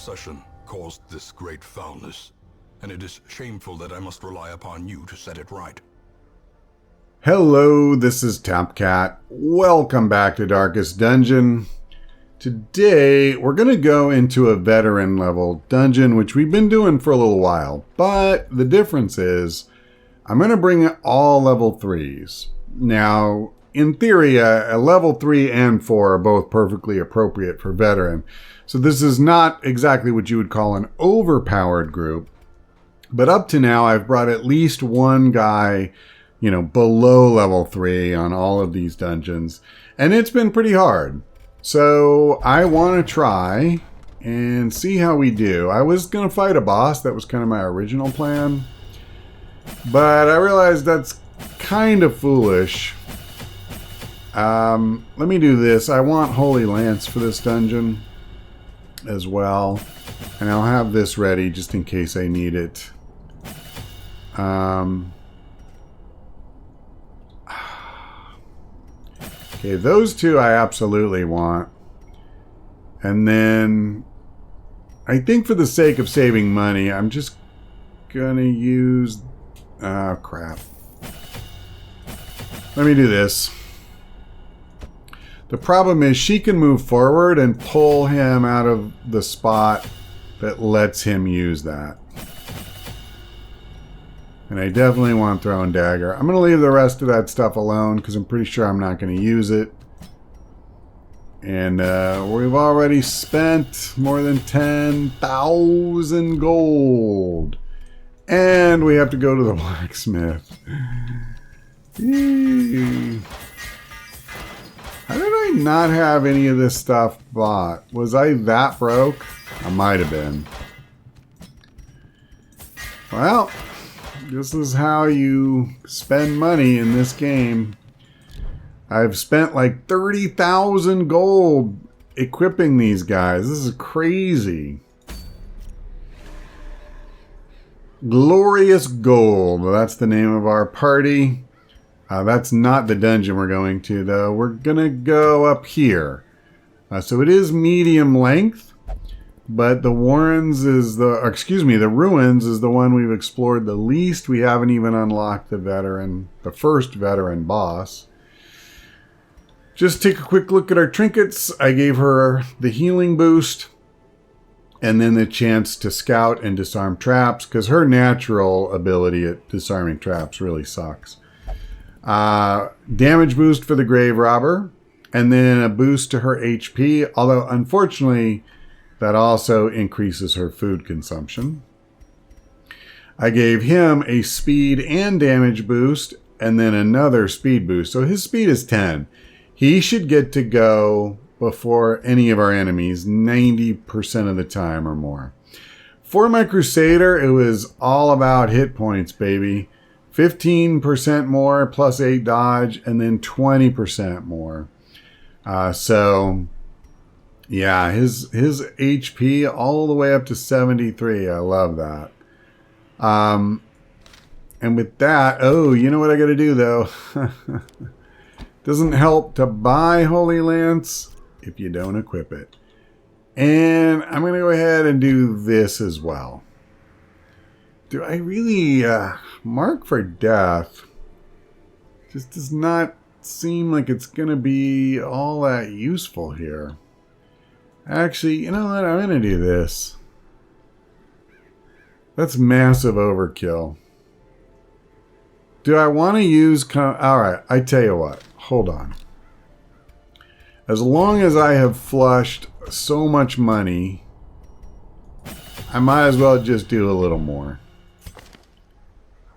obsession caused this great foulness, and it is shameful that I must rely upon you to set it right. Hello, this is Tapcat. Welcome back to Darkest Dungeon. Today, we're going to go into a veteran level dungeon, which we've been doing for a little while. But the difference is, I'm going to bring all level 3s. Now, in theory, a level 3 and 4 are both perfectly appropriate for veteran. So this is not exactly what you would call an overpowered group. But up to now, I've brought at least one guy, below level 3 on all of these dungeons. And it's been pretty hard. So I want to try and see how we do. I was going to fight a boss. That was kind of my original plan. But I realized that's kind of foolish. Let me do this. I want Holy Lance for this dungeon as well. And I'll have this ready just in case I need it. Okay, those two I absolutely want. And then I think for the sake of saving money, I'm just gonna use... Oh, crap. Let me do this. The problem is she can move forward and pull him out of the spot that lets him use that. And I definitely want Throwing Dagger. I'm going to leave the rest of that stuff alone because I'm pretty sure I'm not going to use it. And we've already spent more than 10,000 gold. And we have to go to the blacksmith. Yay. How did I not have any of this stuff bought? Was I that broke? I might have been. Well... This is how you spend money in this game. I've spent like 30,000 gold equipping these guys. This is crazy. Glorious Gold. That's the name of our party. That's not the dungeon we're going to, though. We're going to go up here. So it is medium length. But the Ruins is the one we've explored the least. We haven't even unlocked the first veteran boss. Just take a quick look at our trinkets. I gave her the healing boost and then the chance to scout and disarm traps because her natural ability at disarming traps really sucks. Damage boost for the grave robber and then a boost to her HP, although unfortunately that also increases her food consumption. I gave him a speed and damage boost and then another speed boost. So his speed is 10. He should get to go before any of our enemies 90% of the time or more. For my Crusader, it was all about hit points, baby. 15% more plus 8 dodge and then 20% more. Yeah, his HP all the way up to 73. I love that. And with that, you know what I got to do though? Doesn't help to buy Holy Lance if you don't equip it. And I'm going to go ahead and do this as well. Do I really mark for death? Just does not seem like it's going to be all that useful here. Actually, you know what? I'm going to do this. That's massive overkill. Do I want to use... Alright, I tell you what. Hold on. As long as I have flushed so much money, I might as well just do a little more.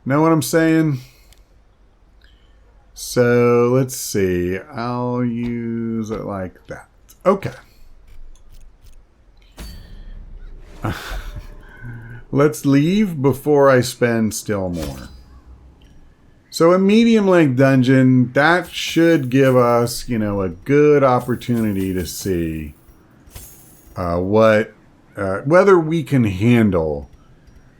Know what I'm saying? So, let's see. I'll use it like that. Okay. Let's leave before I spend still more. So a medium length dungeon, that should give us, a good opportunity to see whether we can handle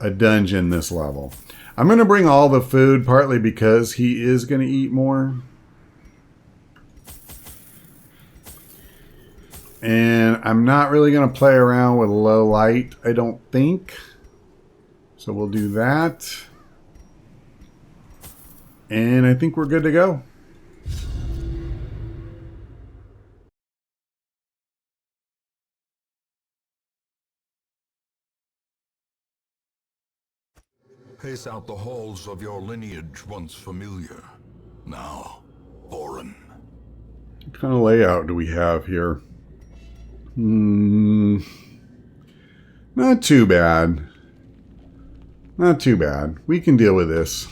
a dungeon this level. I'm going to bring all the food, partly because he is going to eat more. And I'm not really going to play around with low light, I don't think. So we'll do that. And I think we're good to go. Pace out the halls of your lineage once familiar, now foreign. What kind of layout do we have here? Not too bad. Not too bad. We can deal with this.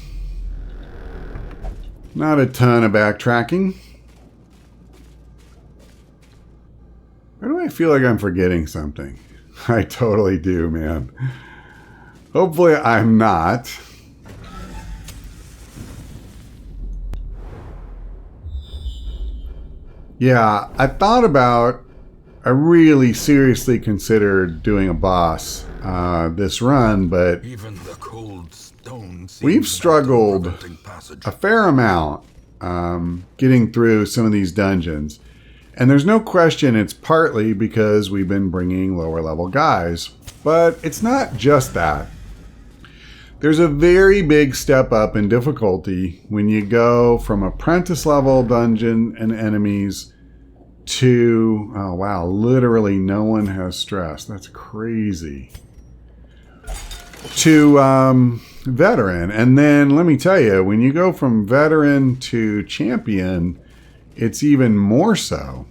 Not a ton of backtracking. Why do I feel like I'm forgetting something? I totally do, man. Hopefully I'm not. Yeah, I really seriously considered doing a boss this run, but Even the cold stone we've struggled a fair amount getting through some of these dungeons. And there's no question it's partly because we've been bringing lower level guys. But it's not just that. There's a very big step up in difficulty when you go from apprentice level dungeon and enemies to, oh wow, literally no one has stress. That's crazy. To veteran. And then let me tell you, when you go from veteran to champion, it's even more so.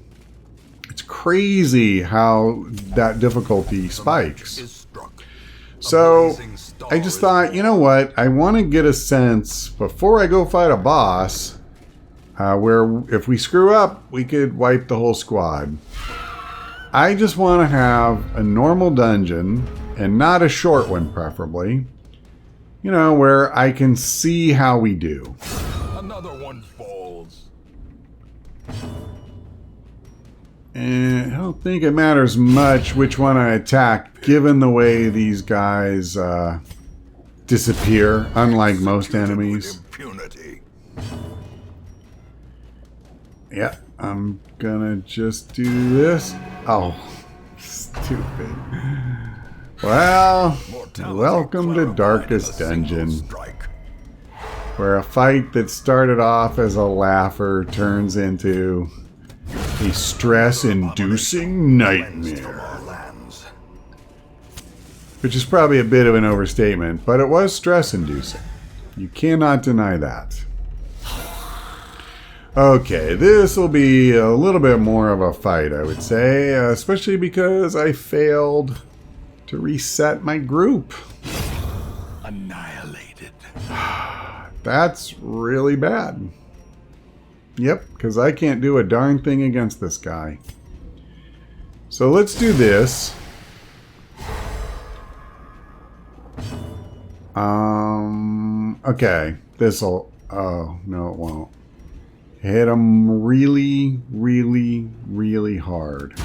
It's crazy how that difficulty spikes. So I just thought, you know what? I want to get a sense before I go fight a boss where if we screw up, we could wipe the whole squad. I just want to have a normal dungeon and not a short one, preferably. You know, where I can see how we do. Another one falls. And I don't think it matters much which one I attack, given the way these guys disappear, unlike most enemies. Impunity. Yeah, I'm gonna just do this. Oh, stupid. Well, welcome to Darkest Dungeon, where a fight that started off as a laugher turns into a stress-inducing nightmare. Which is probably a bit of an overstatement, but it was stress-inducing. You cannot deny that. Okay, this will be a little bit more of a fight, I would say, especially because I failed to reset my group. Annihilated. That's really bad. Yep, because I can't do a darn thing against this guy. So let's do this. Okay, this'll... Oh, no it won't. Hit him really, really, really hard.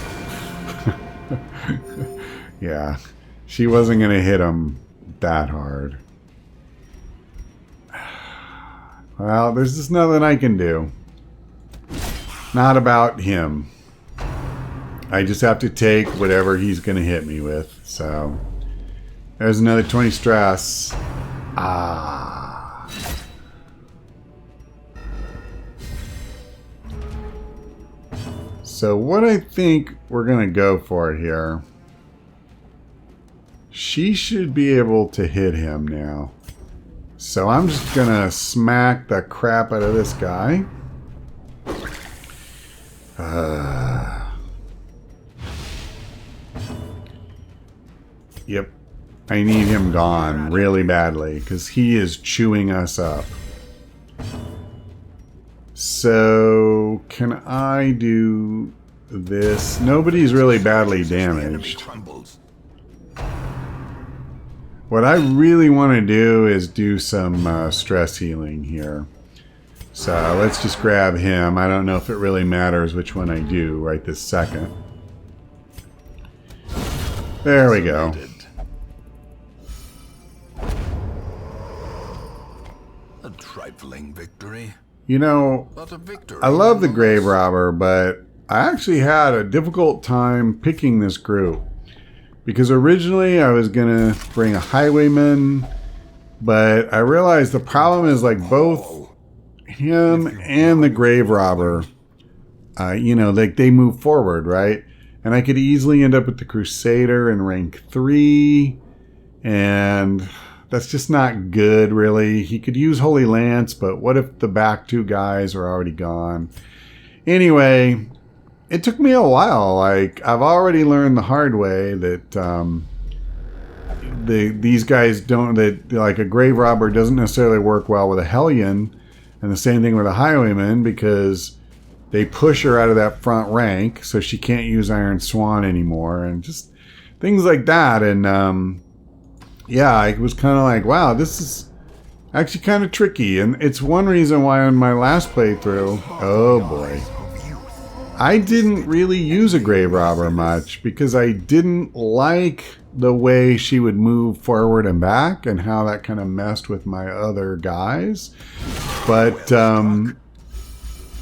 Yeah, she wasn't going to hit him that hard. Well, there's just nothing I can do. Not about him. I just have to take whatever he's going to hit me with. So, there's another 20 stress. Ah. So what I think we're going to go for here, she should be able to hit him now. So I'm just going to smack the crap out of this guy. Yep. I need him gone really badly because he is chewing us up. So, can I do this? Nobody's really badly damaged. What I really want to do is do some stress healing here. So, let's just grab him. I don't know if it really matters which one I do right this second. There we go. A trifling victory. You know, But a victory I love the grave robber, but I actually had a difficult time picking this group. Because originally I was going to bring a highwayman, but I realized the problem is like both him and the grave robber, you know, like they move forward, right? And I could easily end up with the Crusader in rank 3, and that's just not good, really. He could use Holy Lance, but what if the back 2 guys are already gone? Anyway, it took me a while. Like, I've already learned the hard way that these guys don't, that like a grave robber doesn't necessarily work well with a Hellion, and the same thing with a highwayman, because they push her out of that front rank, so she can't use Iron Swan anymore, and just things like that. And yeah, I was kind of like, wow, this is actually kind of tricky. And it's one reason why on my last playthrough, oh boy, I didn't really use a grave robber much because I didn't like the way she would move forward and back and how that kind of messed with my other guys. But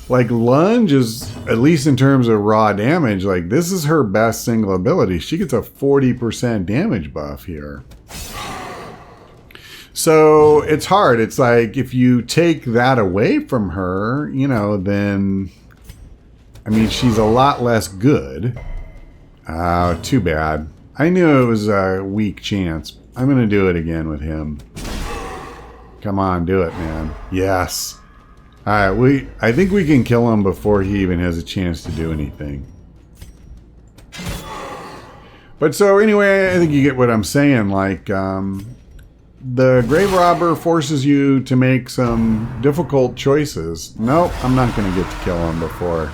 like Lunge is, at least in terms of raw damage, like this is her best single ability. She gets a 40% damage buff here. So it's hard. It's like if you take that away from her, you know, then I mean, she's a lot less good. Too bad. I knew it was a weak chance. I'm going to do it again with him. Come on, do it, man. Yes. All right, I think we can kill him before he even has a chance to do anything. But so anyway, I think you get what I'm saying. Like, the grave robber forces you to make some difficult choices. Nope, I'm not going to get to kill him before.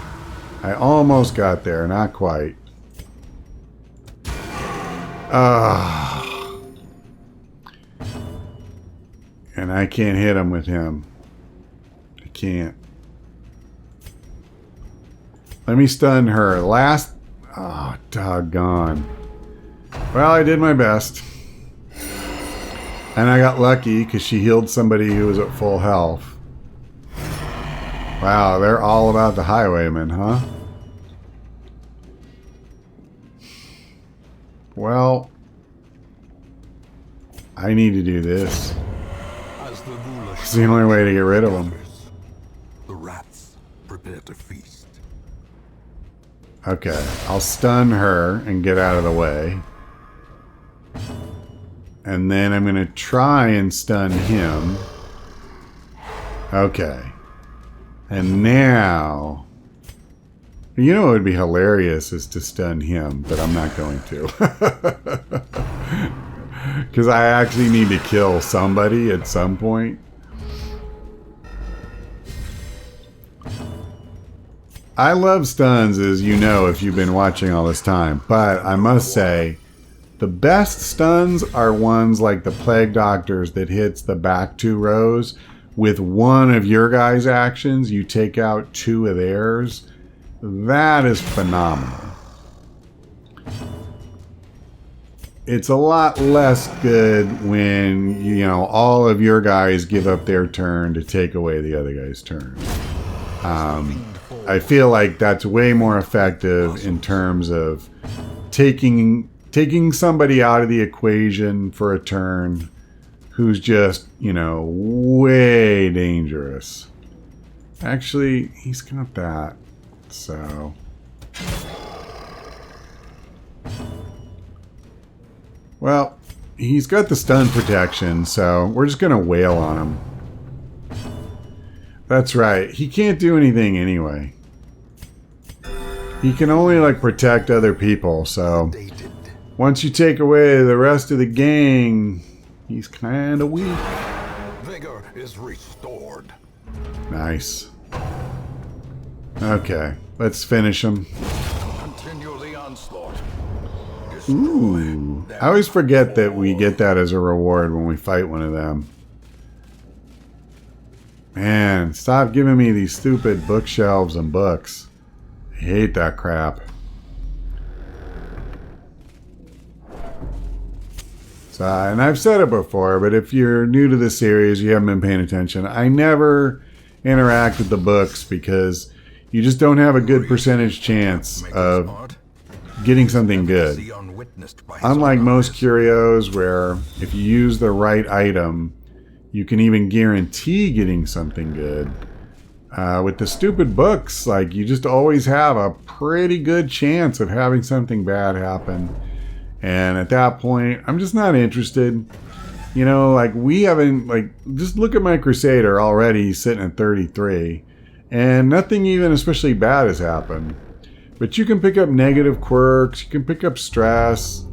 I almost got there, not quite. And I can't hit him with him. I can't. Let me stun her. Last... Oh, doggone. Well, I did my best. And I got lucky because she healed somebody who was at full health. Wow, they're all about the highwayman, huh? Well, I need to do this. It's the only way to get rid of them. The rats prepare to feast. Okay, I'll stun her and get out of the way. And then I'm going to try and stun him. Okay. And now... You know what would be hilarious is to stun him, but I'm not going to. Because I actually need to kill somebody at some point. I love stuns, as you know if you've been watching all this time. But I must say, the best stuns are ones like the Plague Doctors that hits the back 2 rows. With one of your guys' actions, you take out 2 of theirs. That is phenomenal. It's a lot less good when, you know, all of your guys give up their turn to take away the other guy's turn. I feel like that's way more effective in terms of taking somebody out of the equation for a turn who's just, you know, way dangerous. Actually, he's got that. So... Well, he's got the stun protection, so we're just going to wail on him. That's right. He can't do anything anyway. He can only, like, protect other people, so... Once you take away the rest of the gang, he's kind of weak. Vigor is restored. Nice. Okay, let's finish him. Continue the onslaught. Ooh. I always forget that we get that as a reward when we fight one of them. Man, stop giving me these stupid bookshelves and books. I hate that crap. So, and I've said it before, but if you're new to the series, you haven't been paying attention, I never interact with the books because You just don't have a good percentage chance of getting something good. Unlike most curios where if you use the right item, you can even guarantee getting something good. With the stupid books, like, you just always have a pretty good chance of having something bad happen. And at that point, I'm just not interested. You know, like, we haven't, like, just look at my Crusader already sitting at 33. And nothing even especially bad has happened. But you can pick up negative quirks, you can pick up stress.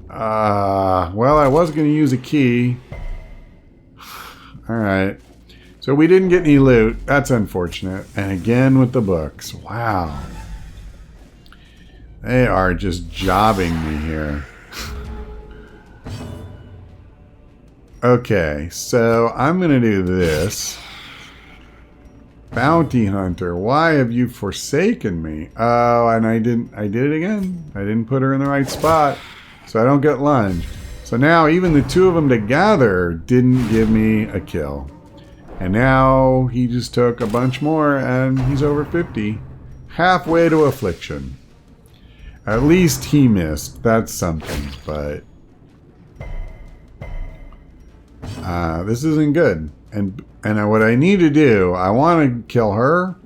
Well, I was going to use a key. Alright. So we didn't get any loot. That's unfortunate. And again with the books. Wow. They are just jobbing me here. Okay, so I'm going to do this. Bounty Hunter, why have you forsaken me? Oh, and I did it again. I didn't put her in the right spot, so I don't get lunge. So now even the two of them together didn't give me a kill. And now he just took a bunch more and he's over 50. Halfway to affliction. At least he missed. That's something, but this isn't good. And what I need to do, I want to kill her.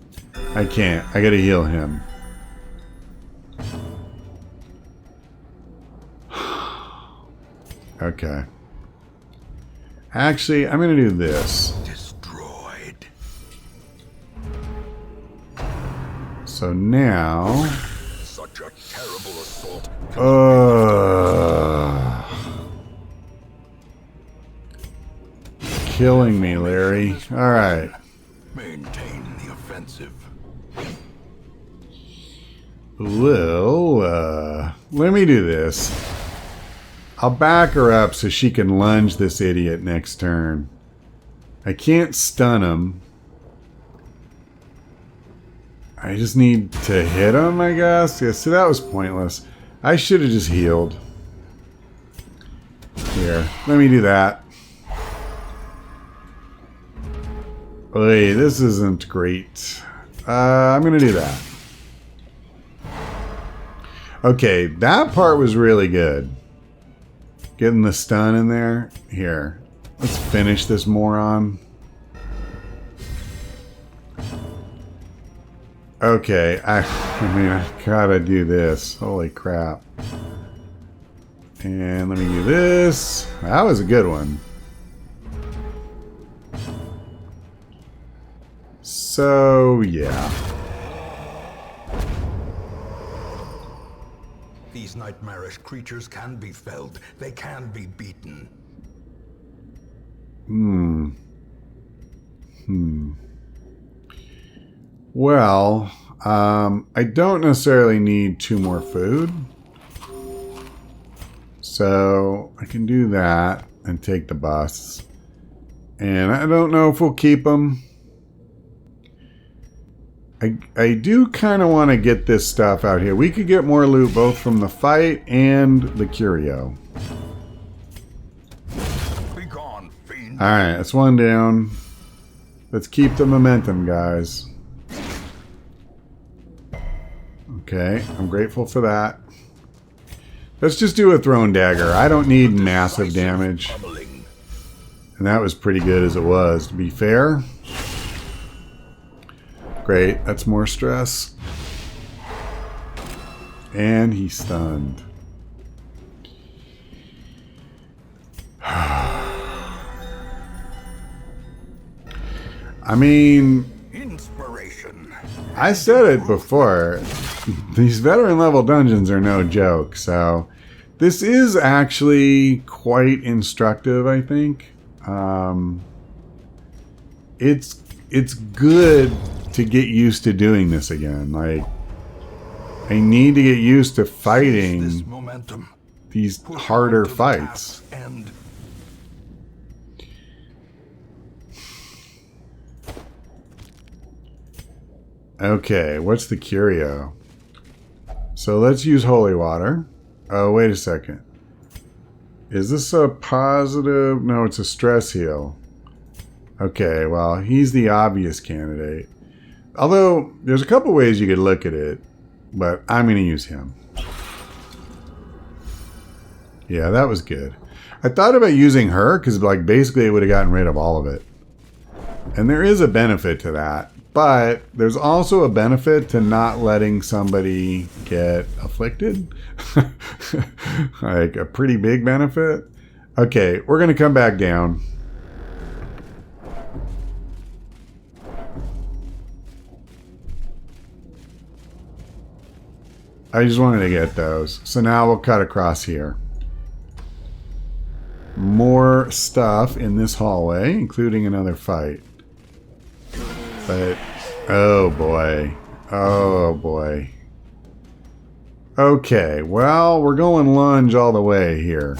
I can't. I gotta heal him. Okay. Actually, I'm gonna do this. Destroyed. So now. Such a terrible assault. Killing me, Larry. Alright. Maintain the offensive. Well, let me do this. I'll back her up so she can lunge this idiot next turn. I can't stun him. I just need to hit him, I guess. Yeah, so that was pointless. I should have just healed. Here, let me do that. Oy, this isn't great. I'm gonna do that. Okay, that part was really good. Getting the stun in there. Here, let's finish this moron. Okay, I mean, I gotta do this. Holy crap. And let me do this. That was a good one. So, yeah. These nightmarish creatures can be felled. They can be beaten. Well, I don't necessarily need 2 more food. So, I can do that and take the bus. And I don't know if we'll keep them. I do kind of want to get this stuff out here. We could get more loot both from the fight and the curio. Be gone, fiend. Alright, that's one down. Let's keep the momentum, guys. Okay, I'm grateful for that. Let's just do a thrown dagger. I don't need massive damage. And that was pretty good as it was, to be fair. Great, that's more stress. And he's stunned. I mean, inspiration. I said it before. These veteran level dungeons are no joke, so this is actually quite instructive, I think. It's good to get used to doing this again. Like, I need to get used to fighting these harder fights. Okay, what's the curio? So let's use holy water. Oh, wait a second. Is this a positive? No, it's a stress heal. Okay, well, he's the obvious candidate. Although, there's a couple ways you could look at it, but I'm going to use him. Yeah, that was good. I thought about using her because, like, basically it would have gotten rid of all of it. And there is a benefit to that. But there's also a benefit to not letting somebody get afflicted. Like a pretty big benefit. Okay, we're going to come back down. I just wanted to get those. So now we'll cut across here. More stuff in this hallway, including another fight. But, oh boy. Oh boy. Okay, well, we're going lunge all the way here.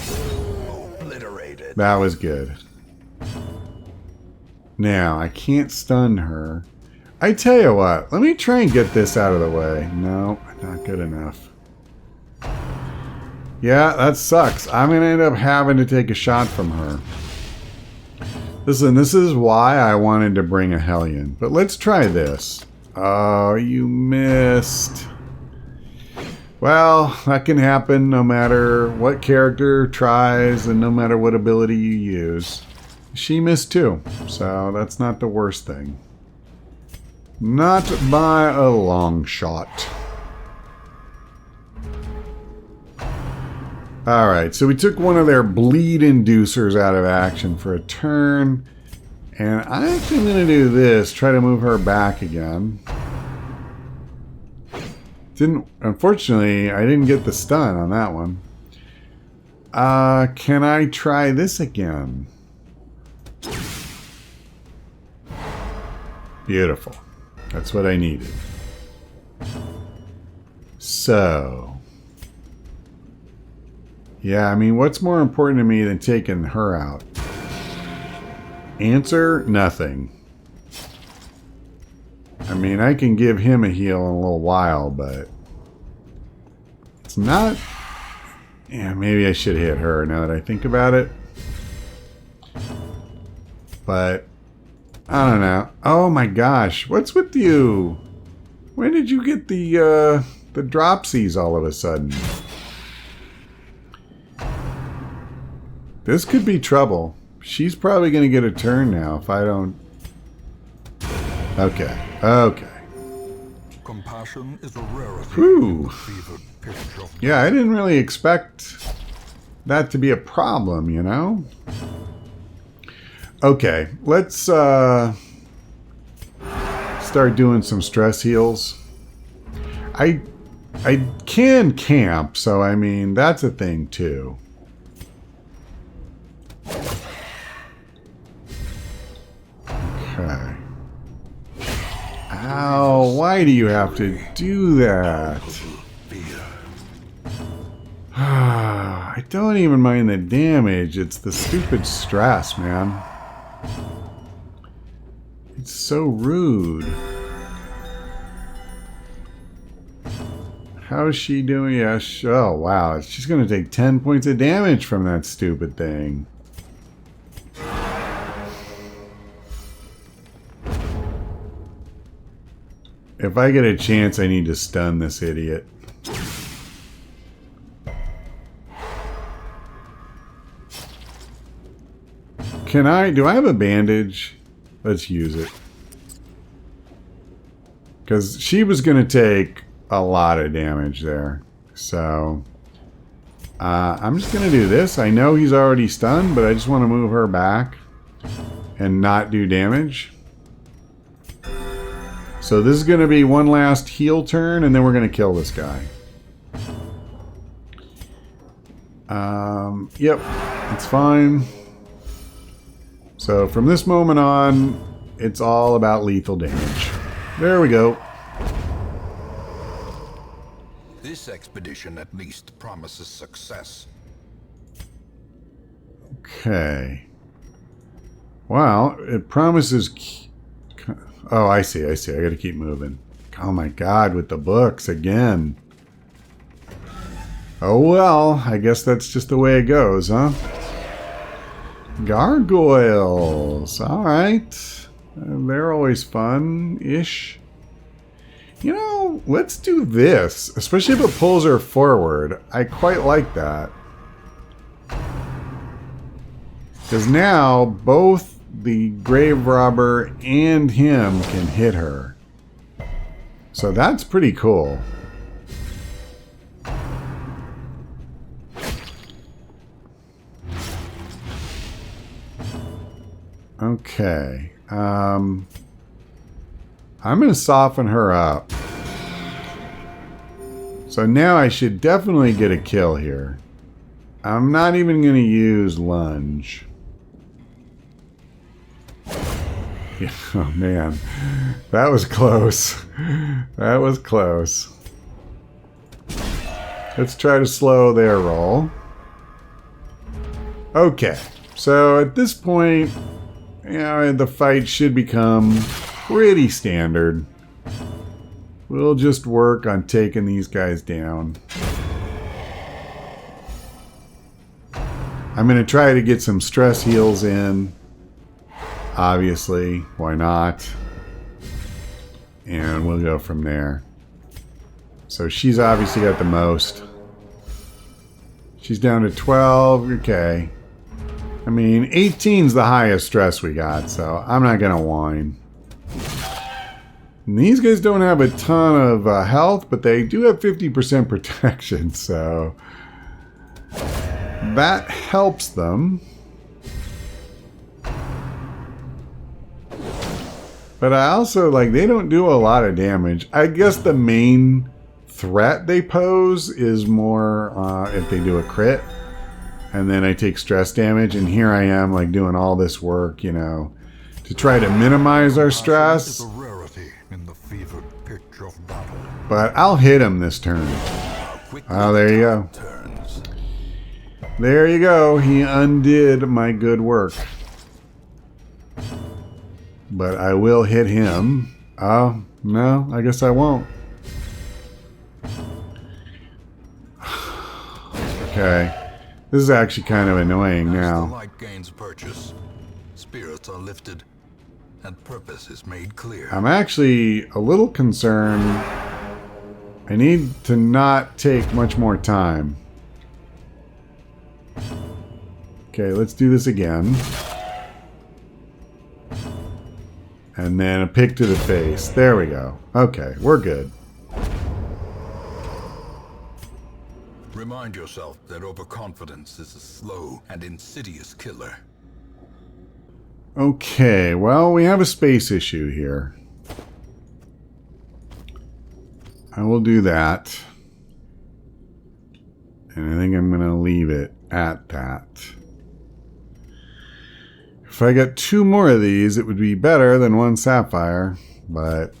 Obliterated. That was good. Now, I can't stun her. I tell you what, let me try and get this out of the way. No, not good enough. Yeah, that sucks. I'm going to end up having to take a shot from her. Listen, this is why I wanted to bring a Hellion. But let's try this. Oh, you missed. Well, that can happen no matter what character tries and no matter what ability you use. She missed too, so that's not the worst thing. Not by a long shot. Alright, so we took one of their bleed inducers out of action for a turn. And I actually am going to do this, try to move her back again. Unfortunately, I didn't get the stun on that one. Can I try this again? Beautiful. That's what I needed. So... yeah, I mean, what's more important to me than taking her out? Answer, nothing. I mean, I can give him a heal in a little while, but... it's not... yeah, maybe I should hit her now that I think about it. But... I don't know. Oh my gosh, what's with you? When did you get the dropsies all of a sudden? This could be trouble. She's probably going to get a turn now if I don't... okay. Okay. Compassion is a rarity. Whew. Picture. Yeah, I didn't really expect that to be a problem, you know? Okay, let's start doing some stress heals. I can camp, so I mean, that's a thing too. Okay. Ow, why do you have to do that? I don't even mind the damage. It's the stupid stress, man. It's so rude. How is she doing? Yeah, oh, wow. She's going to take 10 points of damage from that stupid thing. If I get a chance, I need to stun this idiot. Do I have a bandage? Let's use it. Because she was going to take a lot of damage there. So, I'm just going to do this. I know he's already stunned, but I just want to move her back and not do damage. So this is going to be one last heal turn, and then we're going to kill this guy. Yep, it's fine. So from this moment on, it's all about lethal damage. There we go. This expedition at least promises success. Okay. Well, it promises... oh, I see. I gotta keep moving. Oh my god, with the books again. Oh well, I guess that's just the way it goes, huh? Gargoyles. Alright. They're always fun-ish. You know, let's do this. Especially if it pulls her forward. I quite like that. Because now both the grave robber and him can hit her. So that's pretty cool. Okay. I'm going to soften her up. So now I should definitely get a kill here. I'm not even going to use lunge. Yeah, oh man, that was close. That was close. Let's try to slow their roll. Okay, so at this point, you know, the fight should become pretty standard. We'll just work on taking these guys down. I'm going to try to get some stress heals in. Obviously, why not? And we'll go from there. So she's obviously got the most. She's down to 12. Okay. I mean, 18's the highest stress we got, so I'm not going to whine. And these guys don't have a ton of health, but they do have 50% protection, so that helps them. But I also, like, they don't do a lot of damage. I guess the main threat they pose is more if they do a crit. And then I take stress damage, and here I am, like, doing all this work, you know, to try to minimize our stress. But I'll hit him this turn. Oh, there you go. There you go. He undid my good work. But I will hit him. Oh, no, I guess I won't. Okay. This is actually kind of annoying now. As the light gains purchase, spirits are lifted, and purpose is made clear. I'm actually a little concerned. I need to not take much more time. Okay, let's do this again. And then a pick to the face. There we go. Okay, we're good. Remind yourself that overconfidence is a slow and insidious killer. Okay, well, we have a space issue here. I will do that. And I think I'm going to leave it at that. If I got 2 more of these, it would be better than 1 sapphire. But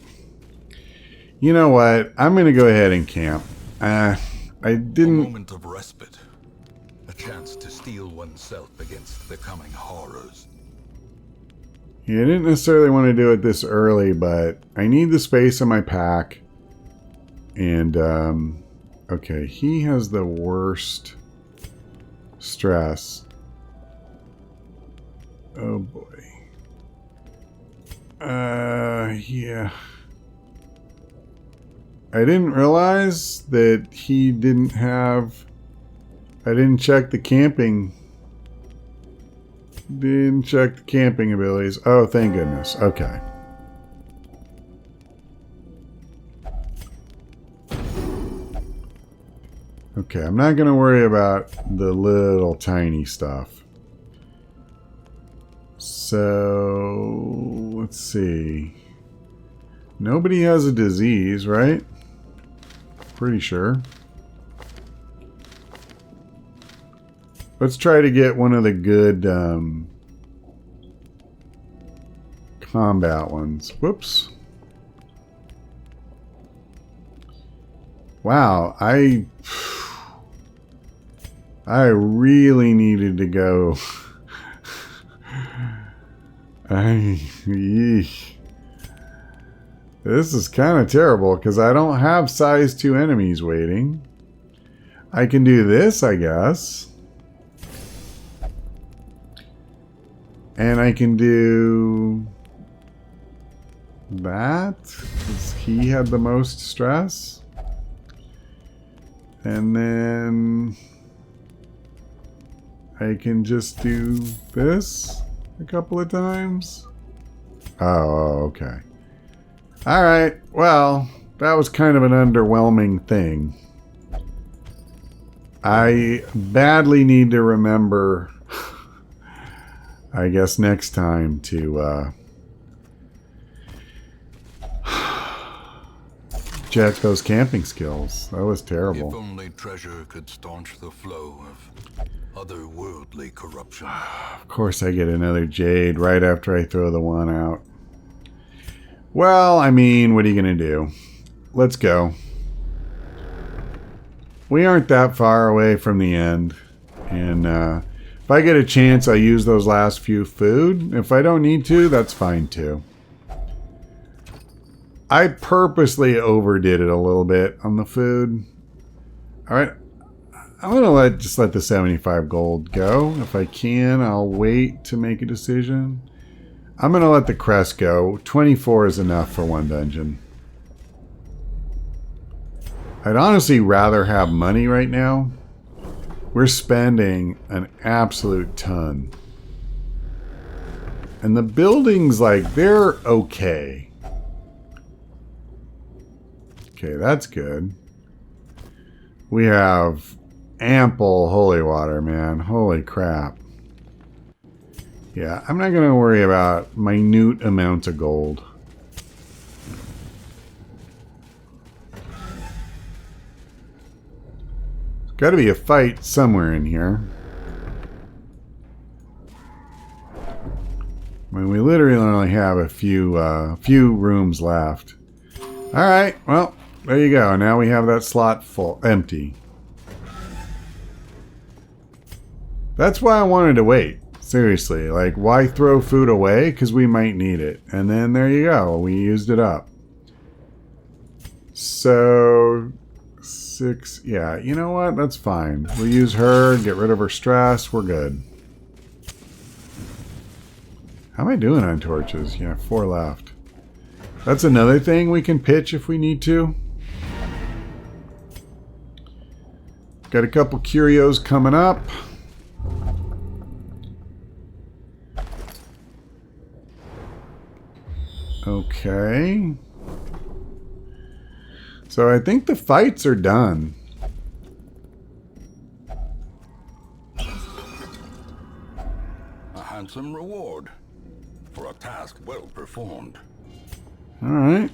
you know what? I'm going to go ahead and camp. I didn't... A moment of respite. A chance to steel oneself against the coming horrors. Yeah, I didn't necessarily want to do it this early, but I need the space in my pack. And, okay, he has the worst stress. Oh boy. Yeah. I didn't realize that he didn't have... I didn't check the camping. Didn't check the camping abilities. Oh, thank goodness. Okay. Okay, I'm not going to worry about the little tiny stuff. So, let's see. Nobody has a disease, right? Pretty sure. Let's try to get one of the good combat ones. Whoops. Wow, I really needed to go. Yeesh. This is kind of terrible because I don't have size 2 enemies waiting. I can do this, I guess. And I can do that. because he had the most stress. And then I can just do this a couple of times. Oh, okay. All right. Well, that was kind of an underwhelming thing. I badly need to remember, I guess, next time to check those camping skills. That was terrible. If only treasure could staunch the flow of otherworldly corruption. Of course I get another jade right after I throw the one out. Well, I mean, what are you going to do? Let's go. We aren't that far away from the end. And if I get a chance, I'll use those last few food. If I don't need to, that's fine too. I purposely overdid it a little bit on the food. Alright. I'm going to just let the 75 gold go. If I can, I'll wait to make a decision. I'm going to let the crest go. 24 is enough for one dungeon. I'd honestly rather have money right now. We're spending an absolute ton. And the buildings, like, they're okay. Okay, that's good. We have ample holy water, man. Holy crap. Yeah, I'm not going to worry about minute amounts of gold. There's got to be a fight somewhere in here. I mean, we literally only have a few rooms left. All right, well, there you go. Now we have that slot full, empty. That's why I wanted to wait. Seriously, like, why throw food away? Because we might need it. And then there you go. We used it up. So, 6. Yeah, you know what? That's fine. We'll use her, get rid of her stress. We're good. How am I doing on torches? Yeah, 4 left. That's another thing we can pitch if we need to. Got a couple curios coming up. Okay. So I think the fights are done. A handsome reward for a task well performed. All right.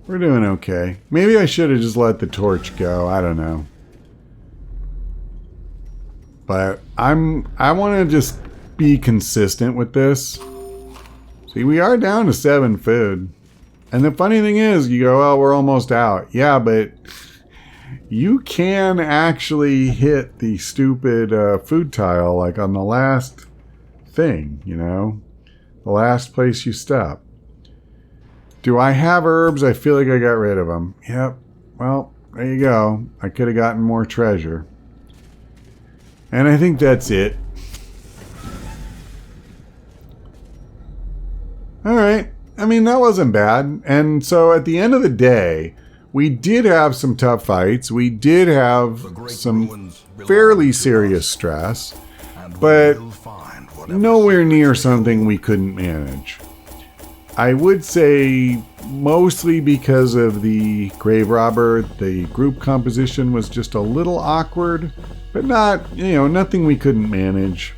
We're doing okay. Maybe I should have just let the torch go. I don't know. But I want to just be consistent with this. See, we are down to 7 food. And the funny thing is, you go, oh, we're almost out. Yeah, but you can actually hit the stupid food tile, like on the last thing, you know? The last place you step. Do I have herbs? I feel like I got rid of them. Yep. Well, there you go. I could have gotten more treasure. And I think that's it. Alright. I mean, that wasn't bad. And so at the end of the day, we did have some tough fights. We did have some fairly serious stress. But nowhere near something we couldn't manage. I would say mostly because of the grave robber, the group composition was just a little awkward, but not, you know, nothing we couldn't manage.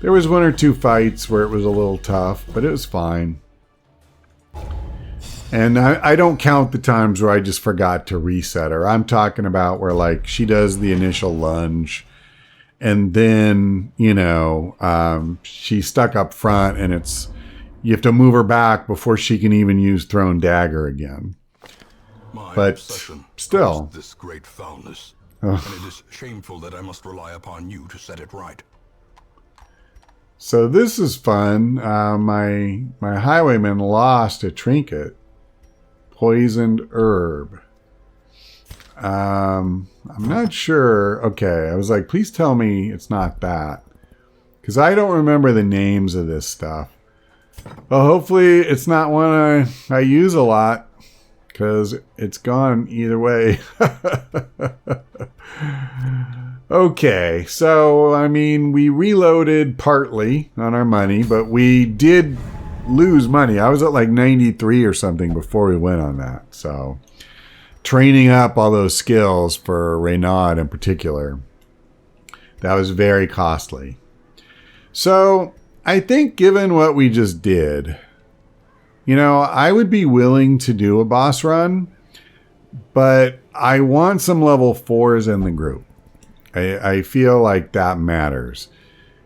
There was 1 or 2 fights where it was a little tough, but it was fine. And I don't count the times where I just forgot to reset her. I'm talking about where, like, she does the initial lunge and then, you know, she's stuck up front and it's, you have to move her back before she can even use thrown dagger again. But still, this great foulness, and it is shameful that I must rely upon you to set it right. So this is fun. My highwayman lost a trinket, poisoned herb. I'm not sure. Okay, I was like, please tell me it's not that, because I don't remember the names of this stuff. Well, hopefully it's not one I use a lot, because it's gone either way. Okay, so, I mean, we reloaded partly on our money, but we did lose money. I was at like 93 or something before we went on that. So, training up all those skills for Renaud in particular, that was very costly. So, I think given what we just did, you know, I would be willing to do a boss run, but I want some level 4s in the group. I feel like that matters.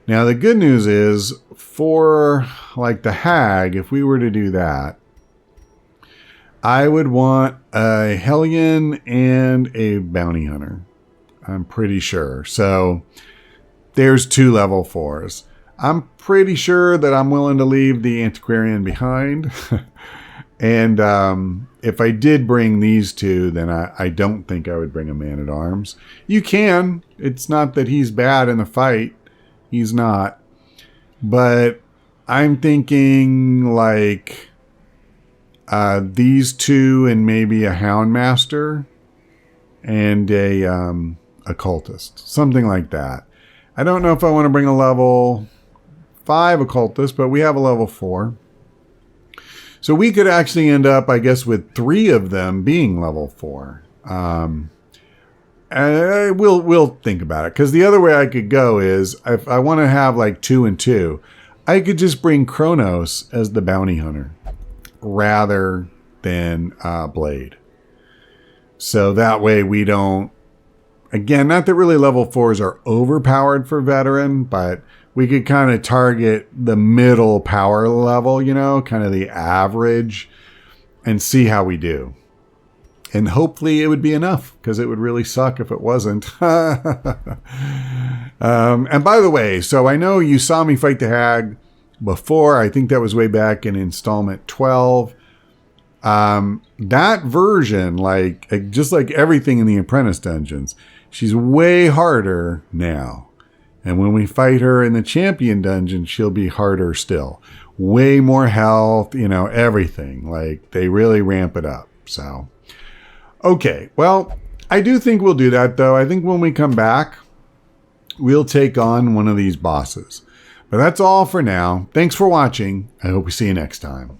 Now, the good news is, for like the Hag, if we were to do that, I would want a Hellion and a Bounty Hunter. I'm pretty sure. So, there's 2 level 4s. I'm pretty sure that I'm willing to leave the Antiquarian behind. And if I did bring these 2, then I don't think I would bring a Man-at-Arms. You can. It's not that he's bad in the fight. He's not. But I'm thinking like these 2 and maybe a Houndmaster and a Occultist. Something like that. I don't know if I want to bring a level 5 Occultist, but we have a level 4. So we could actually end up, I guess, with 3 of them being level 4. And we'll think about it. Because the other way I could go is, if I want to have like 2 and 2, I could just bring Kronos as the Bounty Hunter rather than Blade. So that way we don't... Again, not that really level 4s are overpowered for Veteran, but we could kind of target the middle power level, you know, kind of the average, and see how we do. And hopefully it would be enough, because it would really suck if it wasn't. And by the way, so I know you saw me fight the Hag before. I think that was way back in installment 12. That version, like just like everything in the Apprentice dungeons, she's way harder now. And when we fight her in the Champion dungeon, she'll be harder still. Way more health, you know, everything. Like, they really ramp it up. So, okay. Well, I do think we'll do that, though. I think when we come back, we'll take on one of these bosses. But that's all for now. Thanks for watching. I hope we see you next time.